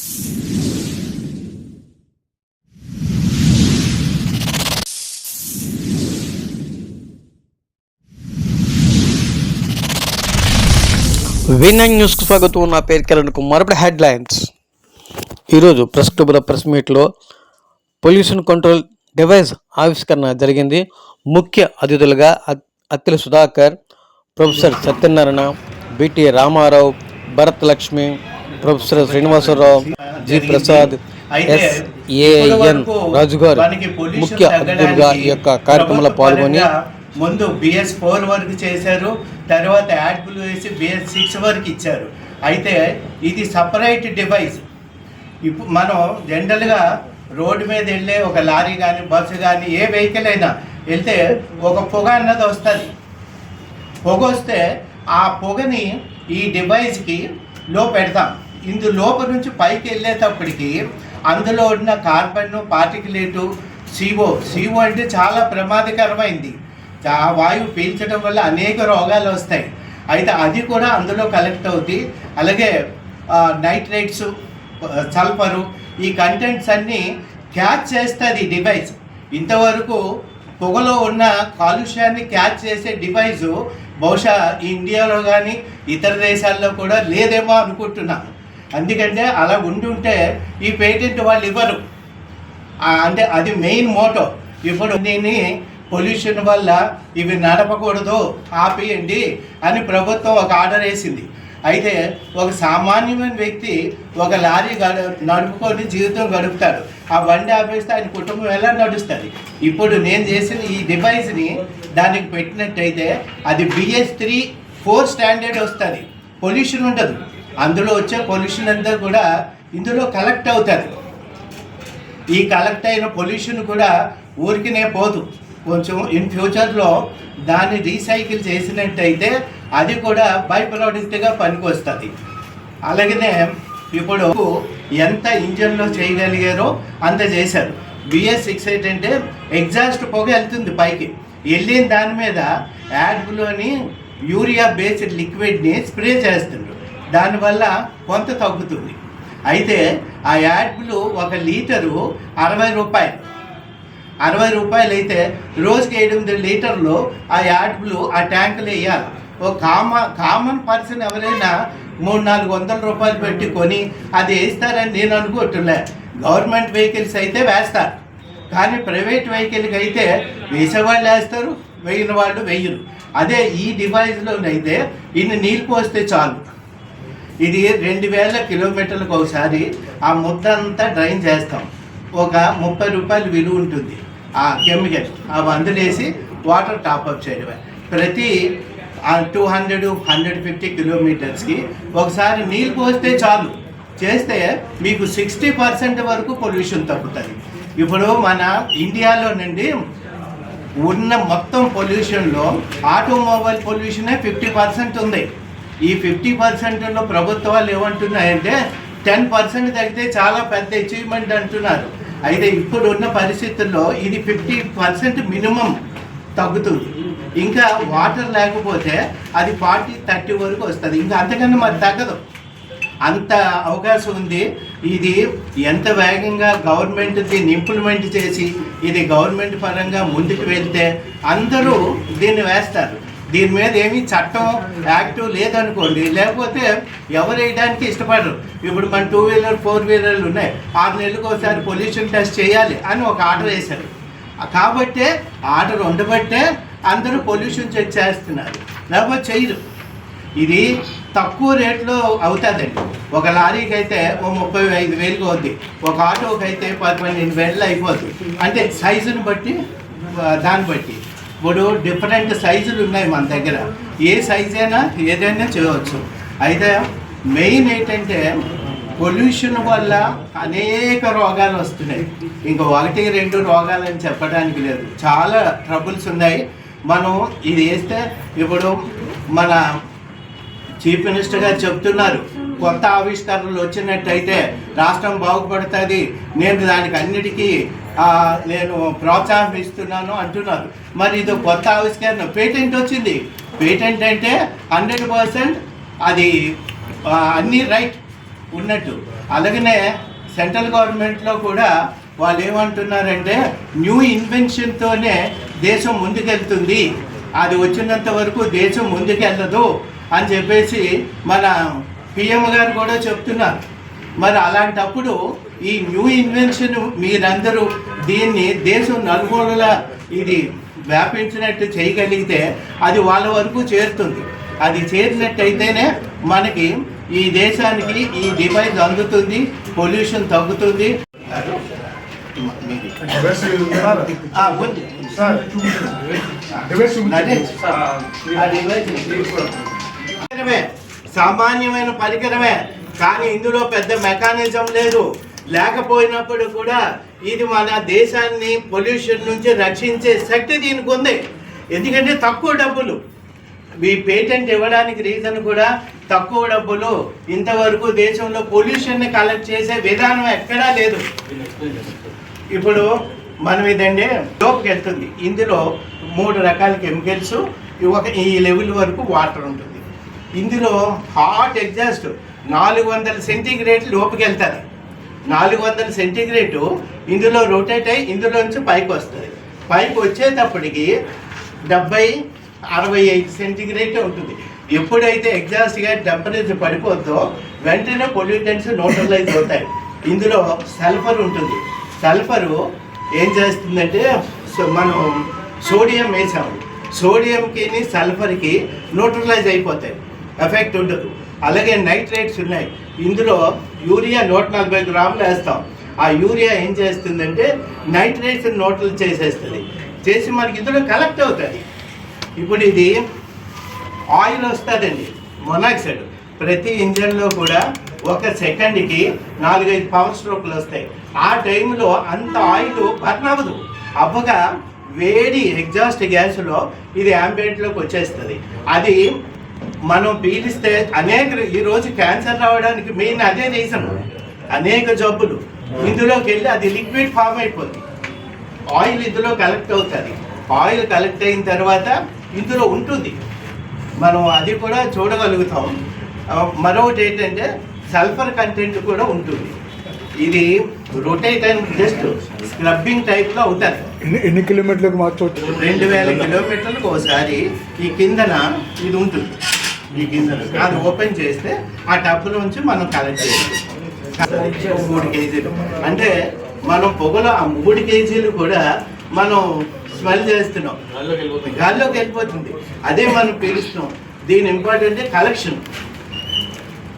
V9 న్యూస్కు స్వాగతం. నా పేరు కిరణ్ కుమార్. ఇప్పుడు హెడ్లైన్స్. ఈరోజు ప్రెస్ క్లబ్లో ప్రెస్ మీట్లో పొల్యూషన్ కంట్రోల్ డివైస్ ఆవిష్కరణ జరిగింది. ముఖ్య అతిథులుగా Attili Sudhakar, professor Satyanarayana, BT Ramarao, Bharat Lakshmi, professor Srinivasarao, G Prasad, SAN Raju గారు ముఖ్య అతిథులుగా ఈ యొక్క కార్యక్రమంలో పాల్గొని ముందు BS4 వరకు చేశారు, తర్వాత యాడ్బుల్ వేసి BS6 వరకు ఇచ్చారు. అయితే ఇది సపరేట్ డివైస్. ఇప్పుడు మనం జనరల్గా రోడ్డు మీద వెళ్ళే ఒక లారీ కానీ బస్సు కానీ ఏ వెహికల్ అయినా వెళ్తే ఒక పొగ అన్నది వస్తుంది. పొగ వస్తే ఆ పొగని ఈ డివైస్కి పెడతాం. ఇందు లోపల నుంచి పైకి వెళ్ళేటప్పటికి అందులో ఉన్న కార్బన్ పార్టికులేటు CO అంటే చాలా ప్రమాదకరమైంది. ఆ వాయువు పీల్చడం వల్ల అనేక రోగాలు వస్తాయి. అయితే అది కూడా అందులో కలెక్ట్ అవుతాయి. అలాగే నైట్రేట్స్, సల్ఫరు, ఈ కంటెంట్స్ అన్నీ క్యాచ్ చేస్తుంది ఈ డివైస్. ఇంతవరకు పొగలో ఉన్న కాలుష్యాన్ని క్యాచ్ చేసే డివైజు బహుశా ఇండియాలో కానీ ఇతర దేశాల్లో కూడా లేదేమో అనుకుంటున్నాను. ఎందుకంటే అలా ఉండుంటే ఈ పేటెంట్ వాళ్ళు ఇవ్వరు. అంటే అది మెయిన్ మోటో. ఇప్పుడు దీన్ని పొల్యూషన్ వల్ల ఇవి నడపకూడదు, ఆపేయండి అని ప్రభుత్వం ఒక ఆర్డర్ వేసింది. అయితే ఒక సామాన్యమైన వ్యక్తి ఒక లారీ నడుపుకొని జీవితం గడుపుతాడు. ఆ బండి ఆపేస్తే ఆయన కుటుంబం ఎలా నడుస్తుంది? ఇప్పుడు నేను చేసిన ఈ డివైస్ని దానికి పెట్టినట్టయితే అది BS3-4 స్టాండర్డ్ వస్తుంది. పొల్యూషన్ ఉండదు. అందులో వచ్చే పొల్యూషన్ అంతా కూడా ఇందులో కలెక్ట్ అవుతుంది. ఈ కలెక్ట్ అయిన పొల్యూషన్ కూడా ఊరికినే పోదు. కొంచెం ఇన్ ఫ్యూచర్లో దాన్ని రీసైకిల్ చేసినట్టయితే అది కూడా బై ప్రోడక్ట్గా పనికొస్తుంది. అలాగనే ఇప్పుడు ఎంత ఇంజన్లో చేయగలిగారో అంత చేశారు. BS6 ఏంటంటే ఎగ్జాస్ట్ పొగ వెళ్తుంది పైకి. వెళ్ళిన దాని మీద యాడ్లోని యూరియా బేస్డ్ లిక్విడ్ని స్ప్రే చేస్తుండ్రు. దానివల్ల కొంత తగ్గుతుంది. అయితే ఆ యాడ్లు 1 లీటరు 60 రూపాయలు. 60 రూపాయలు అయితే రోజుకి 8 లీటర్లు ఆ యాడ్లు ఆ ట్యాంకులు వేయాలి. ఒక కామన్ పర్సన్ ఎవరైనా 300-400 రూపాయలు పెట్టి కొని అది వేస్తారని నేను అనుకుంటులే. గవర్నమెంట్ వెహికల్స్ అయితే వేస్తారు, కానీ ప్రైవేట్ వెహికల్కి అయితే వేసేవాళ్ళు వేస్తారు, వేయిన వాళ్ళు వేయరు. అదే ఈ డివైస్లోనైతే ఇన్ని నీళ్ళు పోస్తే చాలు. ఇది 2000 కిలోమీటర్లకు ఒకసారి ఆ ముద్ద అంతా డ్రైన్ చేస్తాం. ఒక 30 రూపాయలు విలువ ఉంటుంది ఆ కెమికల్. ఆ మందులేసి వాటర్ టాప్అప్ చేయడమే. ప్రతి 200-150 కిలోమీటర్స్కి ఒకసారి నీళ్ళు పోస్తే చాలు. చేస్తే మీకు 60% వరకు పొల్యూషన్ తగ్గుతుంది. ఇప్పుడు మన ఇండియాలో నుండి ఉన్న మొత్తం పొల్యూషన్లో ఆటోమొబైల్ పొల్యూషనే 50% ఉంది. ఈ 50%లో ప్రభుత్వాలు ఏమంటున్నాయంటే 10% తగ్గితే చాలా పెద్ద అచీవ్మెంట్ అంటున్నారు. అయితే ఇప్పుడు ఉన్న పరిస్థితుల్లో ఇది 50% మినిమం తగ్గుతుంది. ఇంకా వాటర్ లేకపోతే అది 40-30 వరకు వస్తుంది. ఇంకా అంతకన్నా మరి తగ్గదు. అంత అవకాశం ఉంది. ఇది ఎంత వేగంగా గవర్నమెంట్ దీన్ని ఇంప్లిమెంట్ చేసి ఇది గవర్నమెంట్ పరంగా ముందుకు వెళ్తే అందరూ దీన్ని వేస్తారు. దీని మీద ఏమీ చట్టం యాక్టివ్ లేదనుకోండి, లేకపోతే ఎవరు వేయడానికి ఇష్టపడరు. ఇప్పుడు మన 2 వీలర్ 4 వీలర్లు ఉన్నాయి. 6 నెలలకు ఒకసారి పొల్యూషన్ టెస్ట్ చేయాలి అని ఒక ఆర్డర్ వేశారు. కాబట్టే ఆర్డర్ ఉండబట్టే అందరూ పొల్యూషన్ చెక్ చేస్తున్నారు, లేకపోతే చేయరు. ఇది తక్కువ రేట్లో అవుతుందండి. ఒక లారీకి అయితే 35,000 అవుద్ది, ఒక ఆటోకి అయితే 12,000 అయిపోతుంది. అంటే సైజుని బట్టి దాన్ని బట్టి ఇప్పుడు డిఫరెంట్ సైజులు ఉన్నాయి మన దగ్గర. ఏ సైజ్ అయినా ఏదైనా చేయవచ్చు. అయితే మెయిన్ ఏంటంటే పొల్యూషన్ వల్ల అనేక రోగాలు వస్తున్నాయి. ఇంకా 1-2 రోగాలని చెప్పడానికి లేదు, చాలా ట్రబుల్స్ ఉన్నాయి. మనం ఇది వేస్తే ఇప్పుడు మన చీఫ్ మినిస్టర్ గారు చెప్తున్నారు, కొత్త ఆవిష్కరణలు వచ్చినట్టయితే రాష్ట్రం బాగుపడుతుంది, నేను దానికి అన్నిటికీ నేను ప్రోత్సాహం ఇస్తున్నాను అంటున్నారు. మరి ఇది కొత్త ఆవిష్కరణ, పేటెంట్ వచ్చింది. పేటెంట్ అంటే 100% అది అన్నీ రైట్ ఉన్నట్టు. అలాగనే సెంట్రల్ గవర్నమెంట్లో కూడా వాళ్ళు ఏమంటున్నారంటే న్యూ ఇన్వెన్షన్తోనే దేశం ముందుకెళ్తుంది, అది వచ్చినంత వరకు దేశం ముందుకెళ్ళదు అని చెప్పేసి మన పిఎం గారు కూడా చెప్తున్నారు. మరి అలాంటప్పుడు ఈ న్యూ ఇన్వెన్షన్ మీరందరూ దీన్ని దేశం నలుమూలలా ఇది వ్యాపించినట్టు చేయగలిగితే అది వాళ్ళ వరకు చేరుతుంది. అది చేరినట్టయితేనే మనకి ఈ దేశానికి ఈ డివైస్ అందుతుంది, పొల్యూషన్ తగ్గుతుంది. సామాన్యమైన పరికరమే, కానీ ఇందులో పెద్ద మెకానిజం లేదు. లేకపోయినప్పుడు కూడా ఇది మన దేశాన్ని పొల్యూషన్ నుంచి రక్షించే శక్తి దీనికి ఉంది. ఎందుకంటే తక్కువ డబ్బులు, ఈ పేటెంట్ ఇవ్వడానికి రీజన్ కూడా తక్కువ డబ్బులు. ఇంతవరకు దేశంలో పొల్యూషన్ని కలెక్ట్ చేసే విధానం ఎక్కడా లేదు. ఇప్పుడు మనం ఇదండి లోపుకి వెళ్తుంది. ఇందులో 3 రకాల కెమికల్స్, ఈ లెవెల్ వరకు వాటర్ ఉంటుంది. ఇందులో హాట్ ఎగ్జాస్ట్ 400 సెంటీగ్రేడ్ లోపుకి వెళ్తుంది. 400 సెంటీగ్రేడ్ ఇందులో రొటేట్ అయ్యి ఇందులో నుంచి పైకి వస్తుంది. పైకి వచ్చేటప్పటికి 70-65 సెంటీగ్రేడ్ ఉంటుంది. ఎప్పుడైతే ఎగ్జాస్ట్గా టెంపరేచర్ పడిపోద్దో వెంటనే పొల్యూటెంట్స్ న్యూట్రలైజ్ అవుతాయి. ఇందులో సల్ఫర్ ఉంటుంది. సల్ఫరు ఏం చేస్తుందంటే మనం సోడియం వేసాము, సోడియంకి సల్ఫర్కి న్యూట్రలైజ్ అయిపోతాయి, ఎఫెక్ట్ ఉండదు. అలాగే నైట్రేట్స్ ఉన్నాయి. ఇందులో యూరియా 140 గ్రాములు వేస్తాం. ఆ యూరియా ఏం చేస్తుందంటే నైట్రేట్స్ న్యూట్రల్ చేసేస్తుంది, చేసి మనకి ఇందులో కలెక్ట్ అవుతుంది. ఇప్పుడు ఇది ఆయిల్ వస్తుందండి, మొనాక్సైడ్. ప్రతి ఇంజన్లో కూడా 1 సెకండ్కి 4-5 పవర్ స్ట్రోక్లు వస్తాయి. ఆ టైంలో అంత ఆయిల్ బర్న్ అవ్వదు. అవ్వగా వేడి ఎగ్జాస్ట్ గ్యాస్లో ఇది యాంబియంట్లోకి వచ్చేస్తుంది. అది మనం పీలిస్తే ఈరోజు క్యాన్సర్ రావడానికి మెయిన్ అదే రీజన్. అనేక జబ్బులు ఇందులోకి వెళ్ళి అది లిక్విడ్ ఫామ్ అయిపోతుంది. ఆయిల్ ఇందులో కలెక్ట్ అవుతుంది. ఆయిల్ కలెక్ట్ అయిన తర్వాత ఇందులో ఉంటుంది, మనం అది కూడా చూడగలుగుతాం. మరొకటి ఏంటంటే సల్ఫర్ కంటెంట్ కూడా ఉంటుంది. ఇది రొటేట్ అండ్ జస్ట్ స్క్రబ్బింగ్ టైప్లో అవుతుంది. ఎన్ని కిలోమీటర్లకు మార్చవచ్చు? 2000 కిలోమీటర్లకు ఒకసారి ఈ కిందన ఇది ఉంటుంది. ఈ కిందన అది ఓపెన్ చేస్తే ఆ టబ్లోంచి మనం కలెక్ట్ చేయాలి. 3 కేజీలు అంటే మనం పొగలో ఆ 3 కేజీలు కూడా మనం స్మెల్ చేస్తున్నాం, గాల్లోకి వెళ్ళిపోతుంది. అదే మనం పీలుస్తున్నాం. దీని ఇంపార్టెంట్ కలెక్షన్.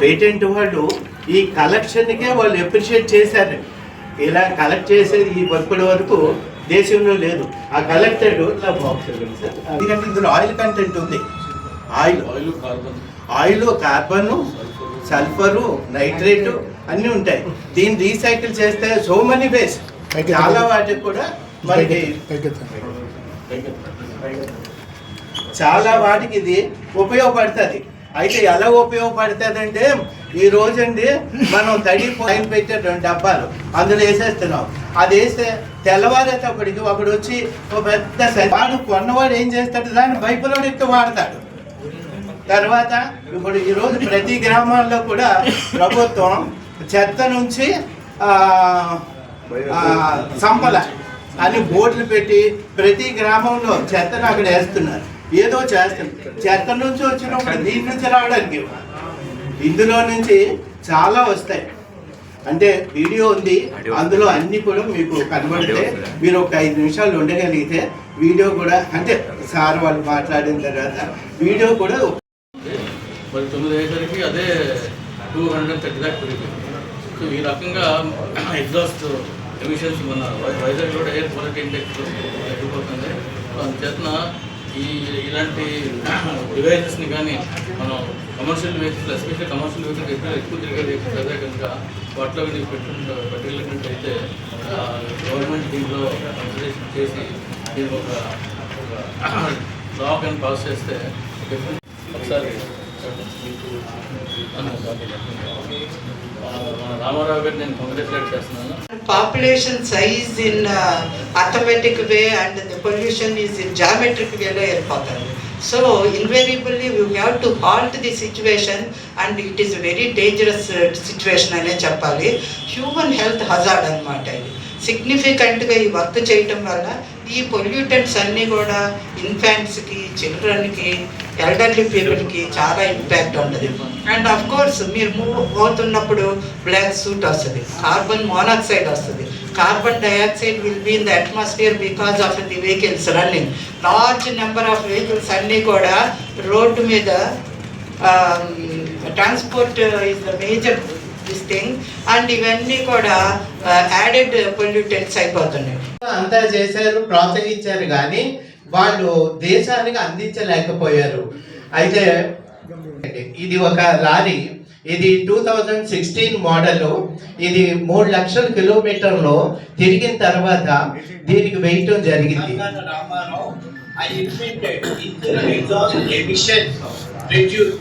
పేటెంట్ వాళ్ళు ఈ కలెక్షన్కే వాళ్ళు అప్రిషియేట్ చేశారు. ఇలా కలెక్ట్ చేసేది ఇప్పటి వరకు దేశంలో లేదు. ఆ కలెక్టెడ్ బాక్స్ ఎందుకంటే ఇందులో ఆయిల్ కంటెంట్ ఉంది. ఆయిల్ కార్బన్, సల్ఫరు, నైట్రేటు అన్నీ ఉంటాయి. దీన్ని రీసైకిల్ చేస్తే సో మెనీ వేస్ చాలా వాటికి కూడా మనకి చాలా వాటికి ఇది ఉపయోగపడుతుంది. అయితే ఎలా ఉపయోగపడుతుంది అంటే ఈ రోజండి మనం తడి పైన పెట్టే 2 డబ్బాలు అందులో వేసేస్తున్నాం. అది వేస్తే తెల్లవారేటప్పటికి ఒకడు వచ్చి ఒక పెద్ద వాడు కొన్నవాడు ఏం చేస్తాడు, దాన్ని బైపులో ఎక్కి వాడతాడు. తర్వాత ఇప్పుడు ఈరోజు ప్రతి గ్రామాల్లో కూడా ప్రభుత్వం చెత్త నుంచి సంపల అని బోర్డులు పెట్టి ప్రతి గ్రామంలో చెత్తను అక్కడ వేస్తున్నారు. ఏదో చేస్తుంది. చెత్త నుంచి వచ్చినప్పుడు దీని నుంచి రావడానికి ఇందులో నుంచి చాలా వస్తాయి. అంటే వీడియో ఉంది, అందులో అన్ని కూడా మీకు కనబడితే మీరు ఒక 5 నిమిషాలు ఉండగలిగితే వీడియో కూడా, అంటే సార్ వాళ్ళు మాట్లాడిన తర్వాత వీడియో కూడా మరి 9 అయ్యేసరికి అదే 230 దాకా పెరిగింది. సో ఈ రకంగా ఎగ్జాస్ట్ ఎమిషన్స్ మన వైజాగ్ కూడా ఎయిర్ క్వాలిటీ ఇండెక్స్ తగ్గిపోతుంది. అందుచేతన ఇలాంటి డివైజెస్ని కానీ మనం commercial vehicles, especially commercial vehicles ఎక్కువ తిరిగే వెహికల్స్ అదే కనుక వాటిలో పెట్టగలిగినట్టయితే గవర్నమెంట్ దీంట్లో కన్సిడరేషన్ చేసి దీన్ని ఒక లా కానీ పాస్ చేస్తే ఒకసారి రామారావు గారు నేను కంగ్రాచులేట్ చేస్తున్నాను. Population size in arithmetic way and the pollution is in geometric way లో వెళ్ళిపోతుంది. So invariably we have to halt the situation, and it is a very dangerous situation అనే చెప్పాలి. హ్యూమన్ హెల్త్ హజార్డ్ అనమాట ఇది. సిగ్నిఫికెంట్గా ఈ work చేయటం వల్ల ఈ పొల్యూటెంట్స్ అన్నీ కూడా ఇన్ఫాంట్స్కి, చిల్డ్రన్కి, ఎల్డర్లీ పీపుల్కి చాలా ఇంపాక్ట్ ఉంటుంది. అండ్ అఫ్ కోర్స్ మీరు మూవ్ అవుతున్నప్పుడు బ్లాక్ సూట్ వస్తుంది, కార్బన్ మోనాక్సైడ్ వస్తుంది, carbon dioxide will be in the atmosphere because of the vehicles running. Large number of vehicles అన్నీ కూడా రోడ్డు మీద transport is the major this thing, and ఇవన్నీ కూడా added pollutants అయిపోతున్నాయి. అంతా చేశారు, ప్రోత్సహించారు, కానీ వాళ్ళు దేశానికి అందించలేకపోయారు. అయితే ఇది ఒక లారీ, ఇది 2016 మోడల్. ఇది 3 లక్షల కిలోమీటర్లు తిరిగిన తర్వాత దీనికి వేయటం జరిగింది. I invented exhaust emission reduce